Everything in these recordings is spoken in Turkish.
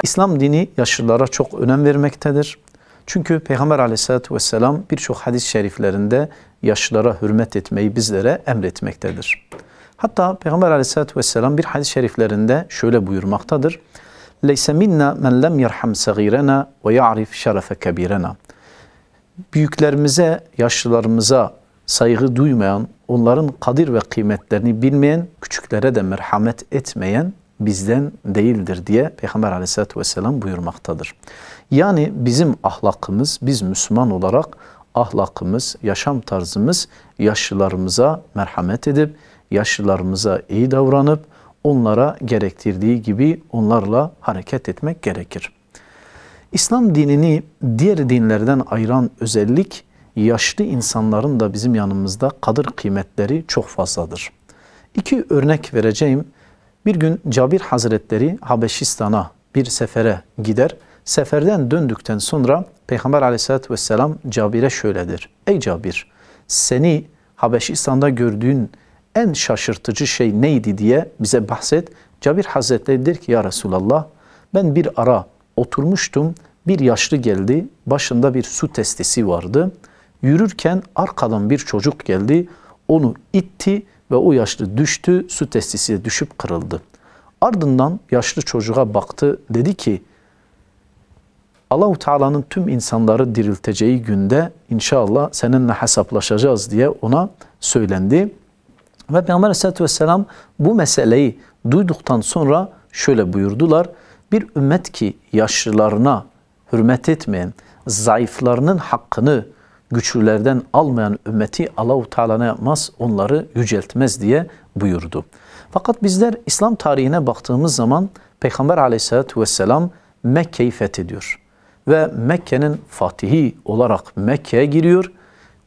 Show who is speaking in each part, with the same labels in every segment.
Speaker 1: İslam dini yaşlılara çok önem vermektedir. Çünkü Peygamber Aleyhisselatü Vesselam birçok hadis-i şeriflerinde yaşlılara hürmet etmeyi bizlere emretmektedir. Hatta Peygamber Aleyhisselatü Vesselam bir hadis-i şeriflerinde şöyle buyurmaktadır. لَيْسَ مِنَّا مَنْ لَمْ يَرْحَمْ صَغِيرَنَا وَيَعْرِفْ شَرَفَ كَبِيرَنَا. Büyüklerimize, yaşlılarımıza saygı duymayan, onların kadir ve kıymetlerini bilmeyen, küçüklere de merhamet etmeyen bizden değildir diye Peygamber Aleyhisselatü Vesselam buyurmaktadır. Yani bizim ahlakımız, biz Müslüman olarak ahlakımız, yaşam tarzımız yaşlılarımıza merhamet edip, yaşlılarımıza iyi davranıp, onlara gerektirdiği gibi onlarla hareket etmek gerekir. İslam dinini diğer dinlerden ayıran özellik, yaşlı insanların da bizim yanımızda kadir kıymetleri çok fazladır. İki örnek vereceğim. Bir gün Cabir Hazretleri Habeşistan'a bir sefere gider. Seferden döndükten sonra Peygamber Aleyhisselatü Vesselam Cabir'e şöyledir. Ey Cabir, seni Habeşistan'da gördüğün en şaşırtıcı şey neydi diye bize bahset. Cabir Hazretleri der ki ya Resulallah, ben bir ara oturmuştum, bir yaşlı geldi, başında bir su testisi vardı. Yürürken arkadan bir çocuk geldi, onu itti ve o yaşlı düştü, su testisi düşüp kırıldı. Ardından yaşlı çocuğa baktı, dedi ki Allah-u Teala'nın tüm insanları dirilteceği günde inşallah seninle hesaplaşacağız diye ona söylendi. Ve Peygamber Aleyhisselatü Vesselam bu meseleyi duyduktan sonra şöyle buyurdular. Bir ümmet ki yaşlılarına hürmet etmeyen, zayıflarının hakkını güçlülerden almayan ümmeti Allah-u Teala ne yapmaz? Onları yüceltmez diye buyurdu. Fakat bizler İslam tarihine baktığımız zaman Peygamber Aleyhisselatü Vesselam Mekke'yi fethediyor. Ve Mekke'nin fatihi olarak Mekke'ye giriyor.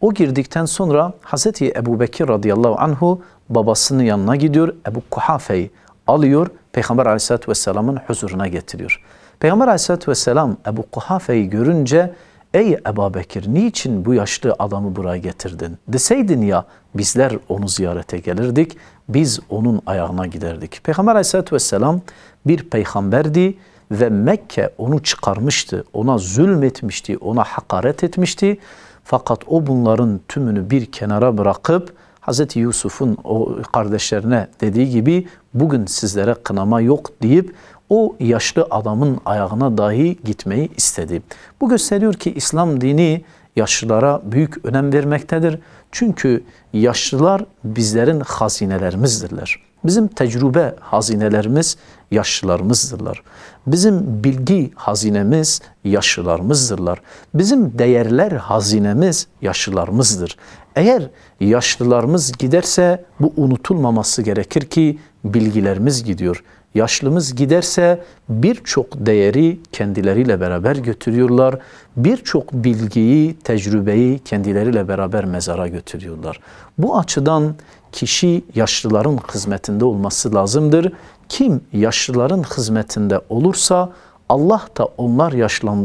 Speaker 1: O girdikten sonra Hazreti Ebu Bekir radıyallahu anhu babasının yanına gidiyor. Ebu Kuhafe'yi alıyor. Peygamber Aleyhisselatü Vesselam'ın huzuruna getiriyor. Peygamber Aleyhisselatü Vesselam Ebu Kuhafe'yi görünce ey Ebu Bekir, niçin bu yaşlı adamı buraya getirdin? Deseydin ya bizler onu ziyarete gelirdik, biz onun ayağına giderdik. Peygamber Aleyhisselatü Vesselam bir peygamberdi ve Mekke onu çıkarmıştı, ona zulmetmişti, ona hakaret etmişti. Fakat o bunların tümünü bir kenara bırakıp Hazreti Yusuf'un o kardeşlerine dediği gibi bugün sizlere kınama yok deyip o yaşlı adamın ayağına dahi gitmeyi istedi. Bu gösteriyor ki İslam dini yaşlılara büyük önem vermektedir. Çünkü yaşlılar bizlerin hazinelerimizdirler. Bizim tecrübe hazinelerimiz yaşlılarımızdırlar. Bizim bilgi hazinemiz yaşlılarımızdırlar. Bizim değerler hazinemiz yaşlılarımızdır. Eğer yaşlılarımız giderse bu unutulmaması gerekir ki bilgilerimiz gidiyor. Yaşlımız giderse birçok değeri kendileriyle beraber götürüyorlar. Birçok bilgiyi, tecrübeyi kendileriyle beraber mezara götürüyorlar. Bu açıdan kişi yaşlıların hizmetinde olması lazımdır. Kim yaşlıların hizmetinde olursa Allah da onlar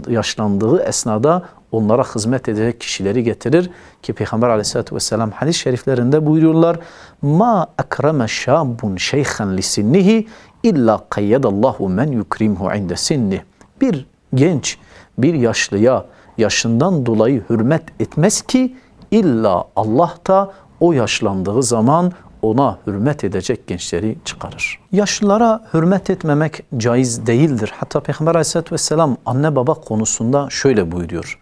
Speaker 1: yaşlandığı esnada onlara hizmet edecek kişileri getirir ki Peygamber Aleyhisselatü Vesselam hadis-i şeriflerinde buyuruyorlar. Ma ekreme şabun şeyhan li sinnihi illa kayyadallahu men yukrimhu inde sinnih. Bir genç bir yaşlıya yaşından dolayı hürmet etmez ki illa Allah da o yaşlandığı zaman ona hürmet edecek gençleri çıkarır. Yaşlılara hürmet etmemek caiz değildir. Hatta Peygamber Aleyhisselatü Vesselam anne baba konusunda şöyle buyuruyor.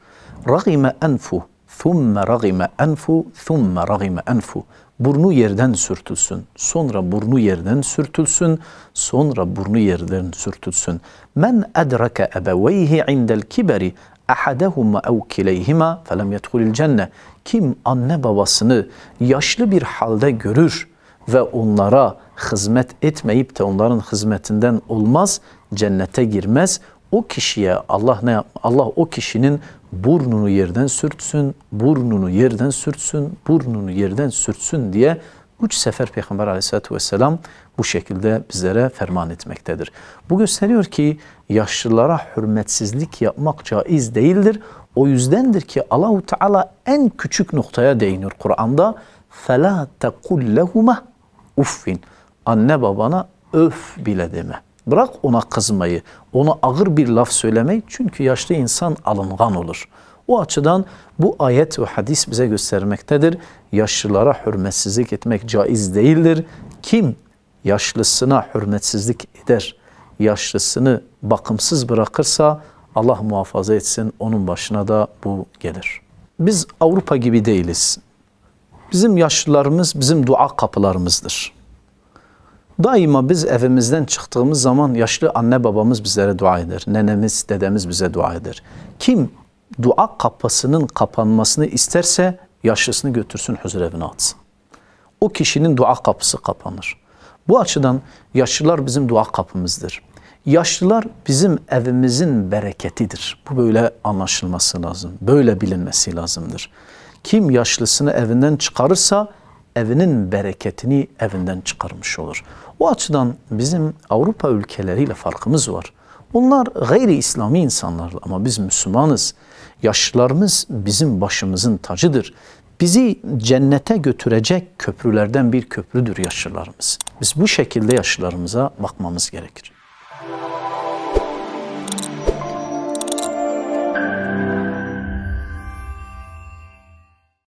Speaker 1: Ragime enfu, thumme ragime enfu, thumme ragime enfu. Burnu yerden sürtülsün, sonra burnu yerden sürtülsün, sonra burnu yerden sürtülsün. Men edrake ebeveyhi indel kiberi ahadehuma ev kileyhima felem yedhulil cenne. Kim anne babasını yaşlı bir halde görür ve onlara hizmet etmeyip de onların hizmetinden olmaz, cennete girmez. o kişiye Allah ne yapma? Allah o kişinin burnunu yerden sürtsün, burnunu yerden sürtsün, burnunu yerden sürtsün diye 3 sefer Peygamber Aleyhisselatü Vesselam bu şekilde bizlere ferman etmektedir. Bu gösteriyor ki yaşlılara hürmetsizlik yapmak caiz değildir. O yüzdendir ki Allahu Teala en küçük noktaya değiniyor Kur'an'da. فَلَا تَقُلْ لَهُمَا uffin. Anne babana öf bile deme. Bırak ona kızmayı, ona ağır bir laf söylemeyi, çünkü yaşlı insan alıngan olur. O açıdan bu ayet ve hadis bize göstermektedir. Yaşlılara hürmetsizlik etmek caiz değildir. Kim yaşlısına hürmetsizlik eder, yaşlısını bakımsız bırakırsa Allah muhafaza etsin, onun başına da bu gelir. Biz Avrupa gibi değiliz. Bizim yaşlılarımız bizim dua kapılarımızdır. Daima biz evimizden çıktığımız zaman yaşlı anne babamız bizlere dua eder. Nenemiz, dedemiz bize dua eder. Kim dua kapısının kapanmasını isterse yaşlısını götürsün, huzurevine atsın. O kişinin dua kapısı kapanır. Bu açıdan yaşlılar bizim dua kapımızdır. Yaşlılar bizim evimizin bereketidir. Bu böyle anlaşılması lazım. Böyle bilinmesi lazımdır. Kim yaşlısını evinden çıkarırsa evinin bereketini evinden çıkarmış olur. O açıdan bizim Avrupa ülkeleriyle farkımız var. Onlar gayri İslami insanlar ama biz Müslümanız. Yaşlılarımız bizim başımızın tacıdır. Bizi cennete götürecek köprülerden bir köprüdür yaşlılarımız. Biz bu şekilde yaşlılarımıza bakmamız gerekir.